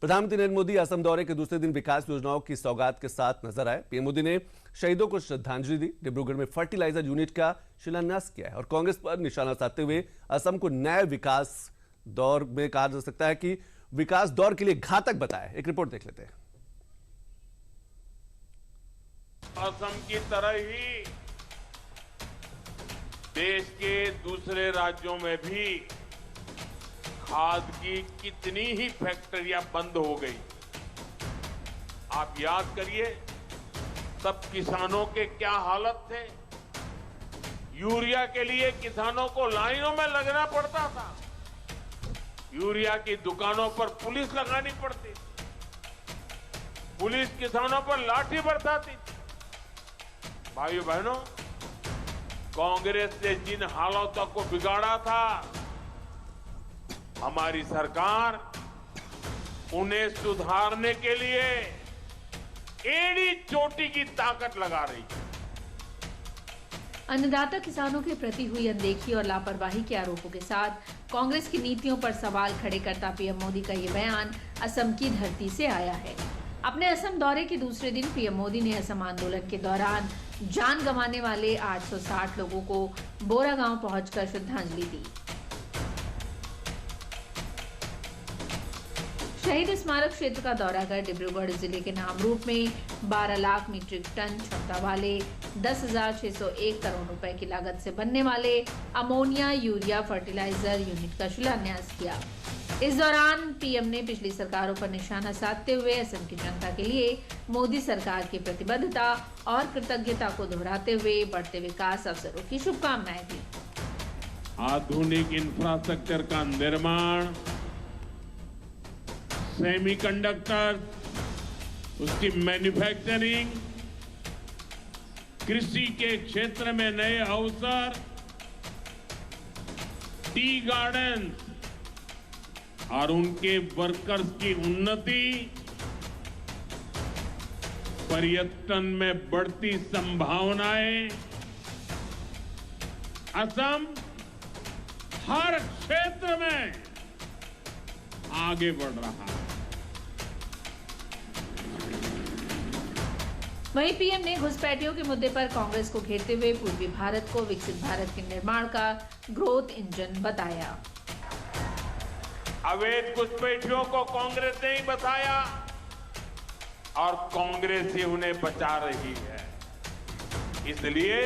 प्रधानमंत्री नरेंद्र मोदी असम दौरे के दूसरे दिन विकास योजनाओं की सौगात के साथ नजर आए। पीएम मोदी ने शहीदों को श्रद्धांजलि दी, डिब्रूगढ़ में फर्टिलाइजर यूनिट का शिलान्यास किया है और कांग्रेस पर निशाना साधते हुए असम को नए विकास दौर में कहा जा सकता है कि विकास दौर के लिए घातक बताया। एक रिपोर्ट देख लेते हैं। असम की तरह ही देश के दूसरे राज्यों में भी खाद की कितनी ही फैक्ट्रियां बंद हो गई। आप याद करिए तब किसानों के क्या हालत थे। यूरिया के लिए किसानों को लाइनों में लगना पड़ता था, यूरिया की दुकानों पर पुलिस लगानी पड़ती, पुलिस किसानों पर लाठी बरसाती। भाइयों बहनों, कांग्रेस ने जिन हालातों को बिगाड़ा था, हमारी सरकार उन्हें सुधारने के लिए एड़ी चोटी की ताकत लगा रही है। अन्नदाता किसानों के प्रति हुई अनदेखी और लापरवाही के आरोपों के साथ कांग्रेस की नीतियों पर सवाल खड़े करता पीएम मोदी का ये बयान असम की धरती से आया है। अपने असम दौरे के दूसरे दिन पीएम मोदी ने असम आंदोलन के दौरान जान गंवाने वाले 860 लोगों को बोरा गांव पहुंचकर श्रद्धांजलि दी। शहीद स्मारक क्षेत्र का दौरा कर डिब्रूगढ़ जिले के नामरूप में 12 लाख मीट्रिक टन क्षमता वाले 10,601 करोड़ रुपए की लागत से बनने वाले अमोनिया यूरिया फर्टिलाइजर यूनिट का शिलान्यास किया। इस दौरान पीएम ने पिछली सरकारों पर निशाना साधते हुए असम की जनता के लिए मोदी सरकार की प्रतिबद्धता और कृतज्ञता को दोहराते हुए बढ़ते विकास अवसरों की शुभकामनाएं दी। आधुनिक इंफ्रास्ट्रक्चर का निर्माण, सेमीकंडक्टर, उसकी मैन्युफैक्चरिंग, कृषि के क्षेत्र में नए अवसर, टी गार्डन और उनके वर्कर्स की उन्नति, पर्यटन में बढ़ती संभावनाएं, असम हर क्षेत्र में आगे बढ़ रहा है। वहीं पीएम ने घुसपैठियों के मुद्दे पर कांग्रेस को घेरते हुए पूर्वी भारत को विकसित भारत के निर्माण का ग्रोथ इंजन बताया। अवैध घुसपैठियों को कांग्रेस ने ही बताया और कांग्रेस ही उन्हें बचा रही है। इसलिए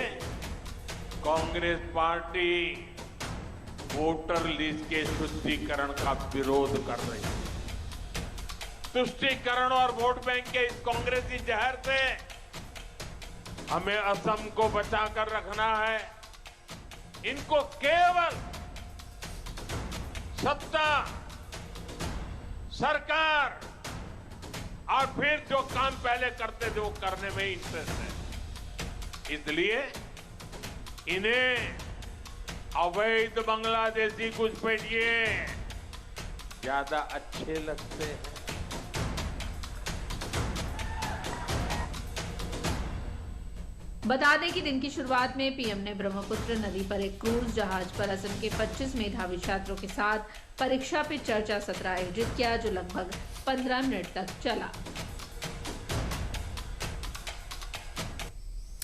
कांग्रेस पार्टी वोटर लिस्ट के शुद्धिकरण का विरोध कर रही है। तुष्टीकरण और वोट बैंक के इस कांग्रेसी जहर से हमें असम को बचाकर रखना है। इनको केवल सत्ता, सरकार और फिर जो काम पहले करते थे वो करने में इंटरेस्ट है। इसलिए इन्हें अवैध बांग्लादेशी घुसपैठिए ज्यादा अच्छे लगते हैं। बता दें कि दिन की शुरुआत में पीएम ने ब्रह्मपुत्र नदी पर एक क्रूज जहाज पर असम के 25 मेधावी छात्रों के साथ परीक्षा पे चर्चा सत्र आयोजित किया, जो लगभग 15 मिनट तक चला।